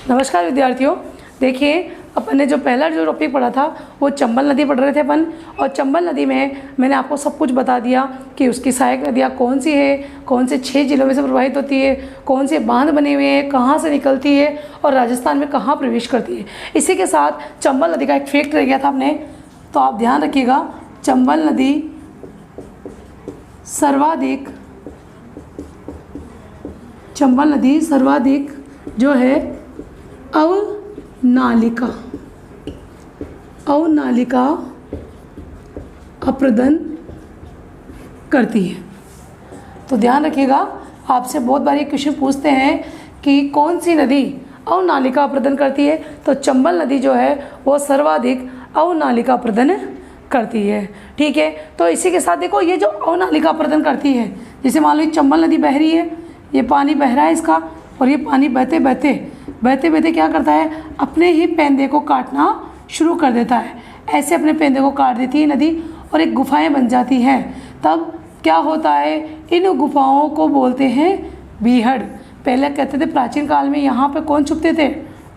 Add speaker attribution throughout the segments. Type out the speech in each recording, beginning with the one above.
Speaker 1: नमस्कार विद्यार्थियों, देखिए अपन ने जो पहला जो टॉपिक पढ़ा था वो चंबल नदी पढ़ रहे थे अपन। और चंबल नदी में मैंने आपको सब कुछ बता दिया कि उसकी सहायक नदियाँ कौन सी है, कौन से 6 जिलों में से प्रवाहित होती है, कौन से बांध बने हुए हैं, कहाँ से निकलती है और राजस्थान में कहाँ प्रवेश करती है। इसी के साथ चंबल नदी का एक फैक्ट रह गया था अपने, तो आप ध्यान रखिएगा। चंबल नदी सर्वाधिक जो है अवनालिका अप्रदन करती है। तो ध्यान रखिएगा, आपसे बहुत बार ये क्वेश्चन पूछते हैं कि कौन सी नदी अवनालिका अप्रदन करती है, तो चंबल नदी जो है वो सर्वाधिक अवनालिका अप्रदन करती है। ठीक है, तो इसी के साथ देखो ये जो अवनालिका अप्रदन करती है, जैसे मान लो चंबल नदी बह रही है, ये पानी बह रहा है इसका, और ये पानी बहते बहते क्या करता है, अपने ही पेंदे को काटना शुरू कर देता है। ऐसे अपने पेंदे को काट देती है नदी और एक गुफाएं बन जाती हैं। तब क्या होता है, इन गुफाओं को बोलते हैं बीहड़। पहले कहते थे प्राचीन काल में यहाँ पे कौन छुपते थे,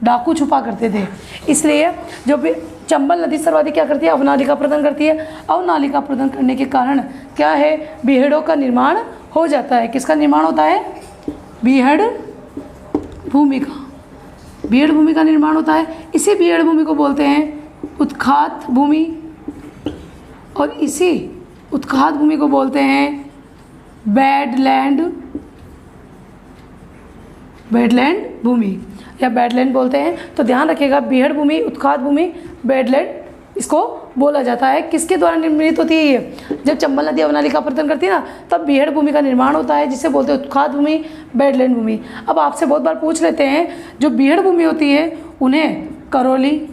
Speaker 1: डाकू छुपा करते थे। इसलिए जो भी चंबल नदी सर्वाधिक क्या करती है, अवनालिका प्रदान करती है। अवनालिका प्रदान करने के कारण क्या है, बीहड़ों का निर्माण हो जाता है। किसका निर्माण होता है, बीहड़ भूमि का निर्माण होता है। इसी बीहड़ भूमि को बोलते हैं उत्खात भूमि, और इसी उत्खात भूमि को बोलते हैं बैडलैंड भूमि या बैडलैंड बोलते हैं। तो ध्यान रखिएगा, बीहड़ भूमि, उत्खात भूमि, बैडलैंड इसको बोला जाता है। किसके द्वारा निर्मित होती है ये, जब चंबल नदी अवनालिका प्रदान करती है ना, तब बीहड़ भूमि का निर्माण होता है, जिसे बोलते हैं उत्खात भूमि, बैडलैंड भूमि। अब आपसे बहुत बार पूछ लेते हैं, जो बीहड़ भूमि होती है उन्हें करौली,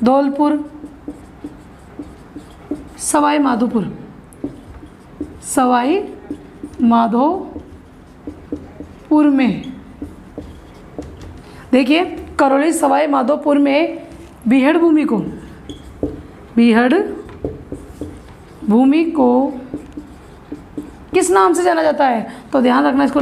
Speaker 1: धौलपुर, सवाई माधोपुर में, देखिए करौली सवाई माधोपुर में बीहड़ भूमि को किस नाम से जाना जाता है, तो ध्यान रखना, इस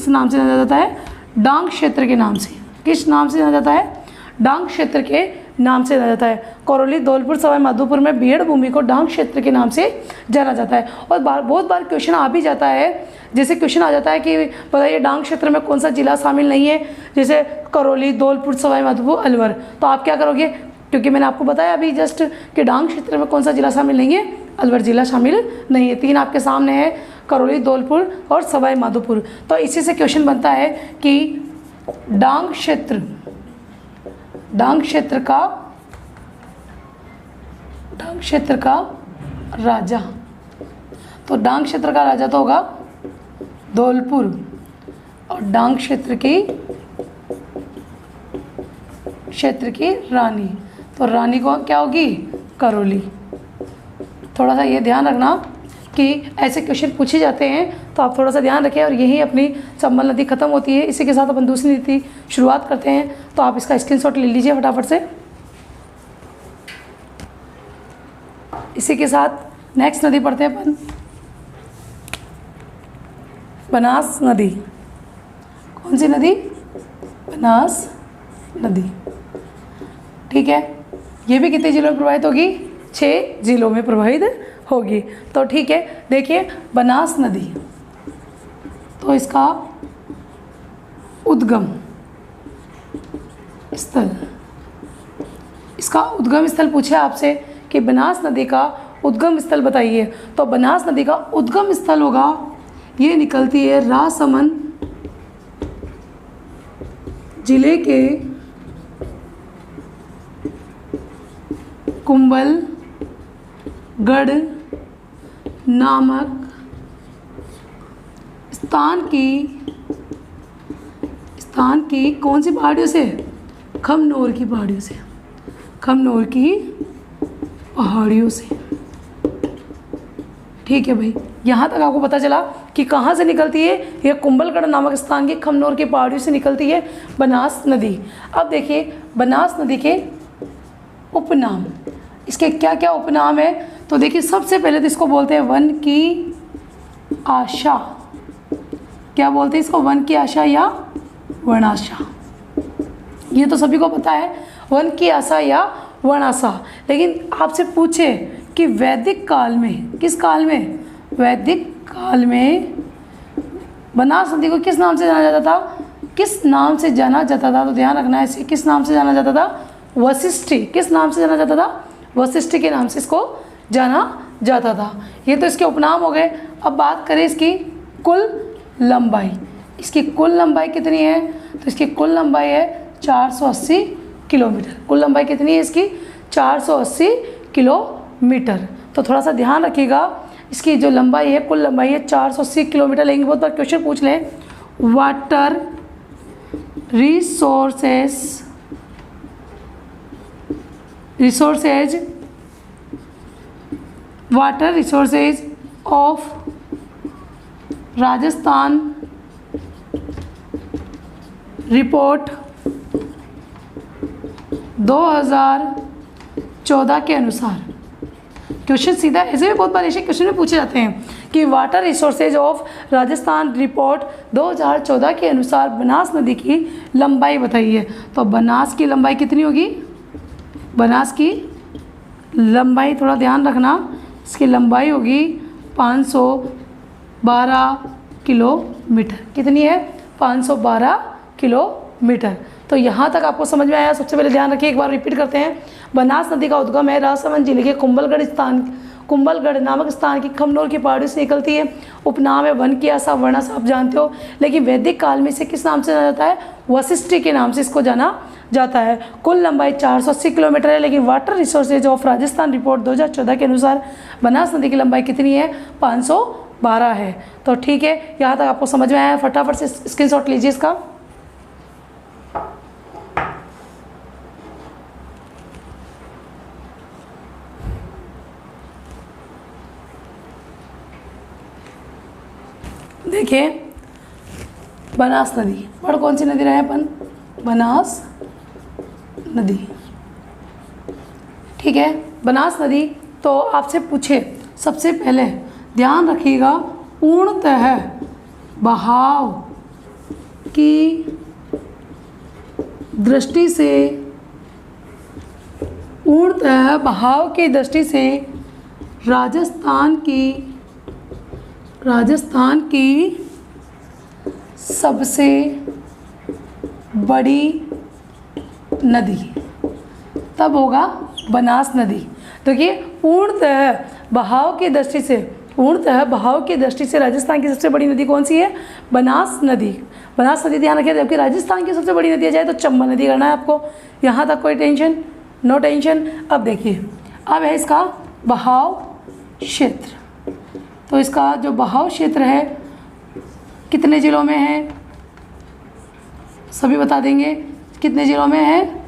Speaker 1: नाम से जाना जाता है डांग क्षेत्र के नाम से। किस नाम से जाना जाता है, डांग क्षेत्र के नाम से जाना जाता है। करौली, धौलपुर, सवाई माधोपुर में बीहड़ भूमि को डांग क्षेत्र के नाम से जाना जाता है। और बहुत बार क्वेश्चन आ भी जाता है, जैसे क्वेश्चन आ जाता है कि बताइए डांग क्षेत्र में कौन सा जिला शामिल नहीं है, जैसे करौली, धौलपुर, सवाई माधोपुर, अलवर। तो आप क्या करोगे, क्योंकि मैंने आपको बताया अभी जस्ट कि डांग क्षेत्र में कौन सा जिला शामिल नहीं है, अलवर जिला शामिल नहीं है। 3 आपके सामने है, करौली, धौलपुर और सवाई माधोपुर। तो इसी से क्वेश्चन बनता है कि डांग क्षेत्र का राजा, तो डांग क्षेत्र का राजा तो होगा धौलपुर, और डांग क्षेत्र की रानी, तो रानी को क्या होगी, करौली। थोड़ा सा ये ध्यान रखना कि ऐसे क्वेश्चन पूछे जाते हैं, तो आप थोड़ा सा ध्यान रखें। और यही अपनी चंबल नदी खत्म होती है। इसी के साथ अपन दूसरी नीति शुरुआत करते हैं, तो आप इसका स्क्रीनशॉट ले लीजिए फटाफट से। इसी के साथ नेक्स्ट नदी पढ़ते हैं अपन, बनास नदी। कौन सी नदी, बनास नदी। ठीक है, ये भी कितने जिलों में प्रवाहित होगी, 6 जिलों में प्रवाहित होगी। तो ठीक है, देखिए बनास नदी, तो इसका उद्गम स्थल पूछे आपसे कि बनास नदी का उद्गम स्थल बताइए, तो बनास नदी का उद्गम स्थल होगा, ये निकलती है राजसमंद जिले के कुंभलगढ़ नामक स्थान की कौन सी पहाड़ियों से, खमनोर की पहाड़ियों से। ठीक है भाई, यहाँ तक आपको पता चला कि कहाँ से निकलती है, यह कुंभलगढ़ नामक स्थान की खमनोर की पहाड़ियों से निकलती है बनास नदी। अब देखिए बनास नदी के उपनाम, इसके क्या क्या उपनाम है, तो देखिए सबसे पहले तो इसको बोलते हैं वन की आशा। क्या बोलते हैं इसको? वन की आशा या वनाशा। ये तो सभी को पता है, वन की आशा या वर्णाशा। लेकिन आपसे पूछे कि वैदिक काल में, किस काल में, वैदिक काल में बनास नदी को किस नाम से जाना जाता था, किस नाम से जाना जाता था, तो ध्यान रखना है इसे, किस नाम से जाना जाता था, वशिष्ठी। किस नाम से जाना जाता था, वशिष्ठी के नाम से इसको जाना जाता था। ये तो इसके उपनाम हो गए। अब बात करें इसकी कुल लंबाई। इसकी कुल लंबाई कितनी है, तो इसकी कुल लंबाई है 480 किलोमीटर। कुल लंबाई कितनी है इसकी, 480 किलोमीटर। तो थोड़ा सा ध्यान रखिएगा, इसकी जो लंबाई है, कुल लंबाई है 480 किलोमीटर। लेकिन बहुत बार क्वेश्चन पूछ लें, water resources of Rajasthan report 2014 के अनुसार। क्वेश्चन सीधा ऐसे भी बहुत बार ऐसे क्वेश्चन में पूछे जाते हैं कि water resources of Rajasthan report 2014 के अनुसार बनास नदी की लंबाई बताइए। तो बनास की लंबाई कितनी होगी, बनास की लंबाई थोड़ा ध्यान रखना, इसकी लंबाई होगी 512 किलोमीटर। कितनी है, 512 किलोमीटर। तो यहाँ तक आपको समझ में आया। सबसे पहले ध्यान रखिए, एक बार रिपीट करते हैं। बनास नदी का उद्गम है राजसमंद जिले के कुंभलगढ़ नामक स्थान की खमनोर की पहाड़ी से निकलती है। उपनाम है वन की आशा, वर्णाशा आप जानते हो। लेकिन वैदिक काल में इसे किस नाम से जाना जाता है, वशिष्ठी के नाम से इसको जाना जाता है। कुल लंबाई 480 किलोमीटर है। लेकिन water resources of Rajasthan report 2014 के अनुसार बनास नदी की लंबाई कितनी है, 512 है। तो ठीक है, यहाँ तक आपको समझ में आया। फटाफट से स्क्रीनशॉट लीजिए इसका। देखिए, बनास नदी, और कौन सी नदी रहे अपन, बनास नदी। ठीक है, बनास नदी। तो आपसे पूछे, सबसे पहले ध्यान रखिएगा, पूर्णतः बहाव की दृष्टि से, पूर्णतः बहाव की दृष्टि से राजस्थान की सबसे बड़ी नदी तब होगा बनास नदी। देखिए, पूर्णतः बहाव की दृष्टि से, पूर्णतः बहाव की दृष्टि से राजस्थान की सबसे बड़ी नदी कौन सी है, बनास नदी। बनास नदी ध्यान रखिए। जबकि राजस्थान की सबसे बड़ी नदी आ जाए तो चंबल नदी करना है आपको। यहाँ तक कोई टेंशन, नो टेंशन। अब देखिए, अब है इसका बहाव क्षेत्र। तो इसका जो बहाव क्षेत्र है कितने जिलों में है, सभी बता देंगे। कितने जिलों में है,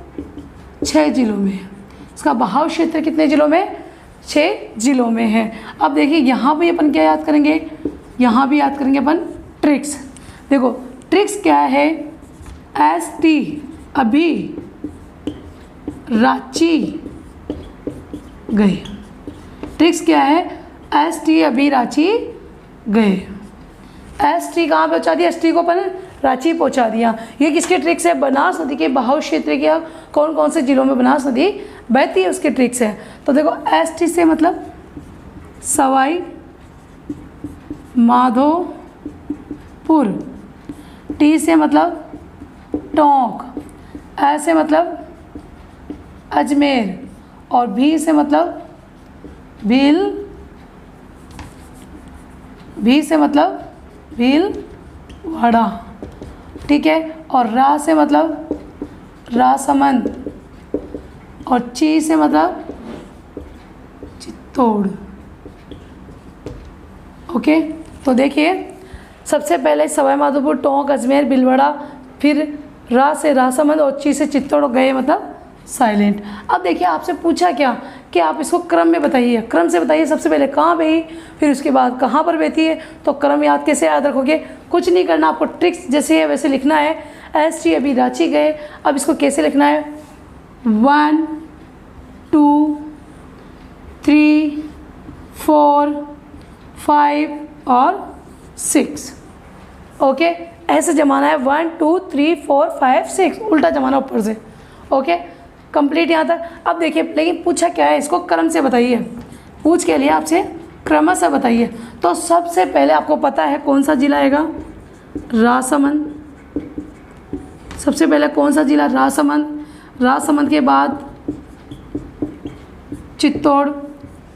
Speaker 1: 6 जिलों में। इसका बहाव क्षेत्र कितने जिलों में, 6 जिलों में है। अब देखिए, यहाँ भी अपन क्या याद करेंगे, यहाँ भी याद करेंगे अपन ट्रिक्स। देखो ट्रिक्स क्या है, ST अभी रांची गए। ट्रिक्स क्या है, ST अभी रांची गए। ST कहाँ पहुँचा दिया, ST को अपन रांची पहुँचा दिया। ये किसके ट्रिक्स है, बनास नदी के बहाव क्षेत्र के कौन कौन से जिलों में बनास नदी बहती है उसके ट्रिक्स है। तो देखो, ST से मतलब सवाई माधोपुर, T से मतलब टोंक, A से मतलब अजमेर, और V से मतलब भी से मतलब भीलवाड़ा। ठीक है, और रा से मतलब राजसमंद, और ची से मतलब चित्तौड़। ओके, तो देखिए, सबसे पहले सवाई माधोपुर, टोंक, अजमेर, भीलवाड़ा, फिर रा से राजसमंद और ची से चित्तौड़ गए, मतलब साइलेंट। अब देखिए, आपसे पूछा क्या कि आप इसको क्रम में बताइए, क्रम से बताइए। सबसे पहले कहाँ बही, फिर उसके बाद कहाँ पर बहती है। तो क्रम कैसे याद रखोगे, कुछ नहीं करना, आपको ट्रिक्स जैसे है वैसे लिखना है। ST अभी रांची गए। अब इसको कैसे लिखना है, 1 2 3 4 5 और 6। ओके, ऐसे जमाना है 1 2 3 4 5 6, उल्टा जमाना ऊपर से। ओके, कंप्लीट यहाँ तक। अब देखिए, लेकिन पूछा क्या है, इसको क्रम से बताइए। पूछ के लिए आपसे क्रमशः बताइए। तो सबसे पहले आपको पता है कौन सा जिला आएगा, राजसमंद। सबसे पहले कौन सा जिला, राजसमंद। राजसमंद के बाद चित्तौड़,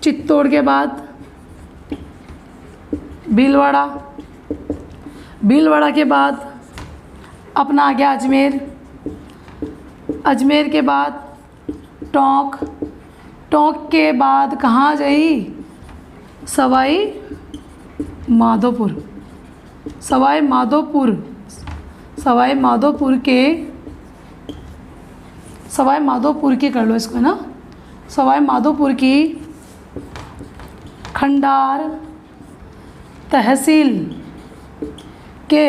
Speaker 1: चित्तौड़ के बाद भीलवाड़ा, भीलवाड़ा के बाद अपना आ गया अजमेर, अजमेर के बाद टोंक, टोंक के बाद कहाँ गई, सवाई माधोपुर, सवाई माधोपुर, सवाई माधोपुर के, सवाई माधोपुर की कर लो इसको, है ना, सवाई माधोपुर की खंडार तहसील के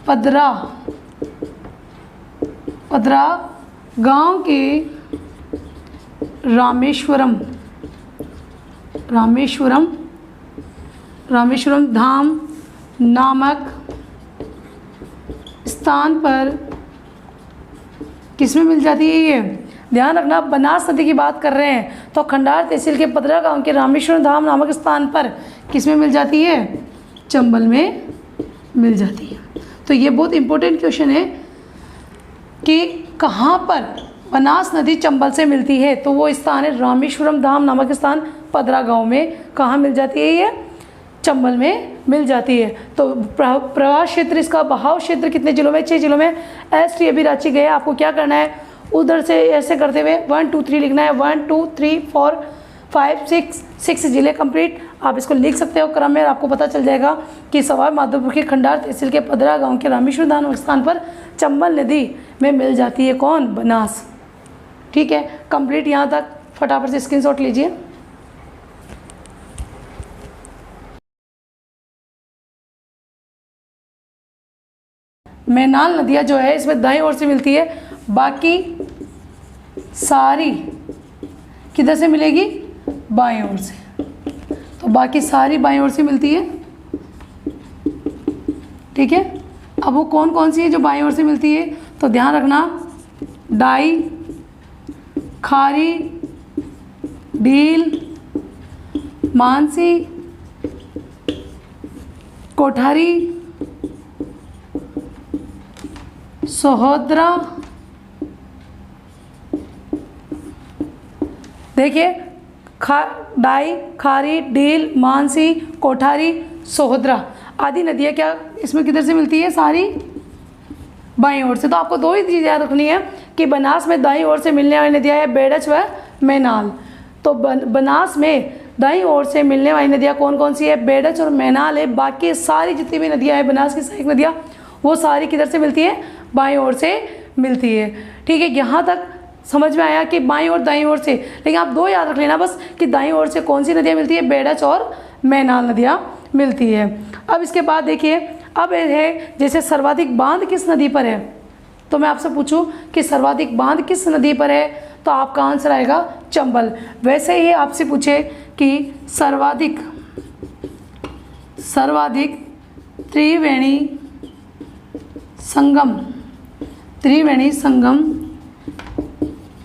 Speaker 1: पदरा, पदरा गांव के रामेश्वरम, रामेश्वरम, रामेश्वरम धाम नामक स्थान पर किसमें मिल जाती है ये, ध्यान रखना, बनास नदी की बात कर रहे हैं, तो खंडार तहसील के पदरा गांव के रामेश्वरम धाम नामक स्थान पर किसमें मिल जाती है, चंबल में मिल जाती है। तो ये बहुत इंपॉर्टेंट क्वेश्चन है कि कहाँ पर बनास नदी चंबल से मिलती है, तो वो स्थान है रामेश्वरम धाम नामक स्थान पदरा गांव में। कहाँ मिल जाती है ये, चंबल में मिल जाती है। तो प्रवाह क्षेत्र, इसका बहाव क्षेत्र कितने जिलों में, 6 जिलों में। एस टी अभी रांची गए, आपको क्या करना है, उधर से ऐसे करते हुए 1 2 3 लिखना है, 1 2 3 4 5 6 जिले कंप्लीट। आप इसको लिख सकते हो क्रम में, आपको पता चल जाएगा कि सवाई माधोपुर के खंडार तहसील के पदरा गांव के रामेश्वर धाम स्थान पर चंबल नदी में मिल जाती है कौन, बनास। ठीक है, कंप्लीट यहाँ तक, फटाफट से स्क्रीनशॉट लीजिए। मैनाल नदियाँ जो है इसमें दाईं ओर से मिलती है, बाकी सारी किधर से मिलेगी, बाईं ओर से। तो बाकी सारी बाईं ओर से मिलती है। ठीक है, अब वो कौन कौन सी है जो बाईं ओर से मिलती है, तो ध्यान रखना, डाई, खारी, डील, मानसी, कोठारी, सोहोदरा। देखिए, डाई, खारी, डील, मानसी, कोठारी, सोहोदरा आदि नदियाँ क्या इसमें किधर से मिलती है, सारी बाईं ओर से। तो आपको दो ही चीज़ याद रखनी है कि बनास में दाईं ओर से मिलने वाली नदियाँ है बेड़च व मैनाल। तो बनास में दाईं ओर से मिलने वाली नदियाँ कौन कौन सी है, बेड़च और मैनाल है। बाकी सारी जितनी भी नदियाँ हैं बनास की सहायक नदियाँ, वो सारी किधर से मिलती है, बाईं ओर से मिलती है। ठीक है, यहाँ तक समझ में आया कि बाईं और दाईं ओर से। लेकिन आप दो याद रख लेना बस कि दाईं ओर से कौन सी नदियाँ मिलती है, बेड़च और मैनाल नदियाँ मिलती है। अब इसके बाद देखिए, अब है जैसे सर्वाधिक बांध किस नदी पर है, तो मैं आपसे पूछूं कि सर्वाधिक बांध किस नदी पर है, तो आपका आंसर आएगा चंबल। वैसे ही आपसे पूछे कि सर्वाधिक त्रिवेणी संगम, त्रिवेणी संगम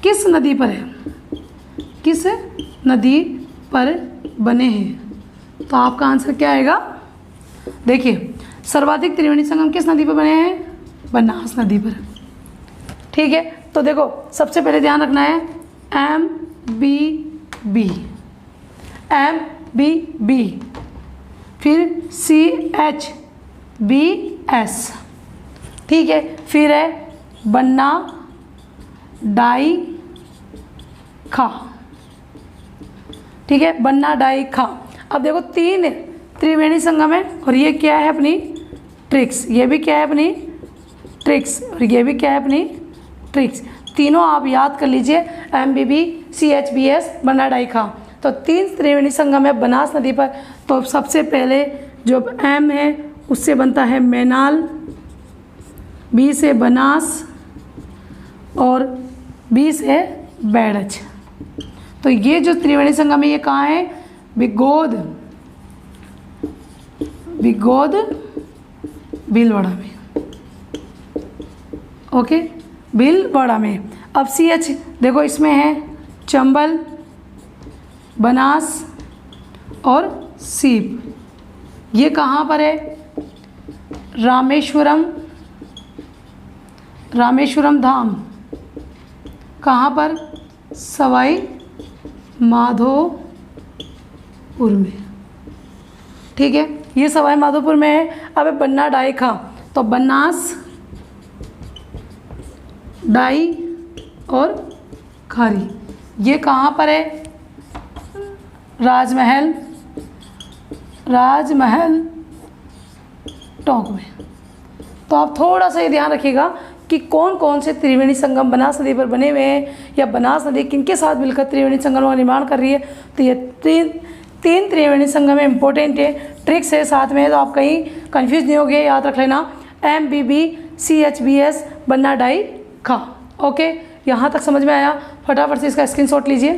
Speaker 1: किस नदी पर है, किस नदी पर बने हैं, तो आपका आंसर क्या आएगा। देखिए, सर्वाधिक त्रिवेणी संगम किस नदी पर बने हैं, बनास नदी पर। ठीक है, तो देखो सबसे पहले ध्यान रखना है MBB, फिर CHBS। ठीक है, फिर है बन्ना डाई खा। ठीक है, बन्ना डाई खा। अब देखो 3 त्रिवेणी संगम है, और ये क्या है अपनी ट्रिक्स, ये भी क्या है अपनी ट्रिक्स, और ये भी क्या है अपनी ट्रिक्स। तीनों आप याद कर लीजिए, MBB, CHBS, बन्ना डाई खा। तो 3 त्रिवेणी संगम है बनास नदी पर। तो सबसे पहले जो M है उससे बनता है मैनाल, B से बनास और B से बेड़च। तो ये जो त्रिवेणी संगम है ये कहाँ है, भीलवाड़ा में। ओके, भीलवाड़ा में। अब CH देखो इसमें है चंबल, बनास और सीप। ये कहाँ पर है? रामेश्वरम धाम। कहाँ पर? सवाई माधोपुर में। ठीक है, ये सवाई माधोपुर में है। अब बन्ना डाई खा, तो बनास, डाई और खारी, ये कहाँ पर है? राजमहल टोंक में। तो आप थोड़ा सा ये ध्यान रखिएगा कि कौन कौन से त्रिवेणी संगम बनास नदी पर बने हुए हैं, या बनास नदी किनके साथ मिलकर त्रिवेणी संगम का निर्माण कर रही है। तो ये तीन त्रिवेणी संगम है, इंपॉर्टेंट है, ट्रिक्स है साथ में, तो आप कहीं कंफ्यूज नहीं होगे, याद रख लेना। MBBCHBS बन्ना डाई खा। ओके, यहाँ तक समझ में आया? फटाफट से इसका स्क्रीनशॉट लीजिए।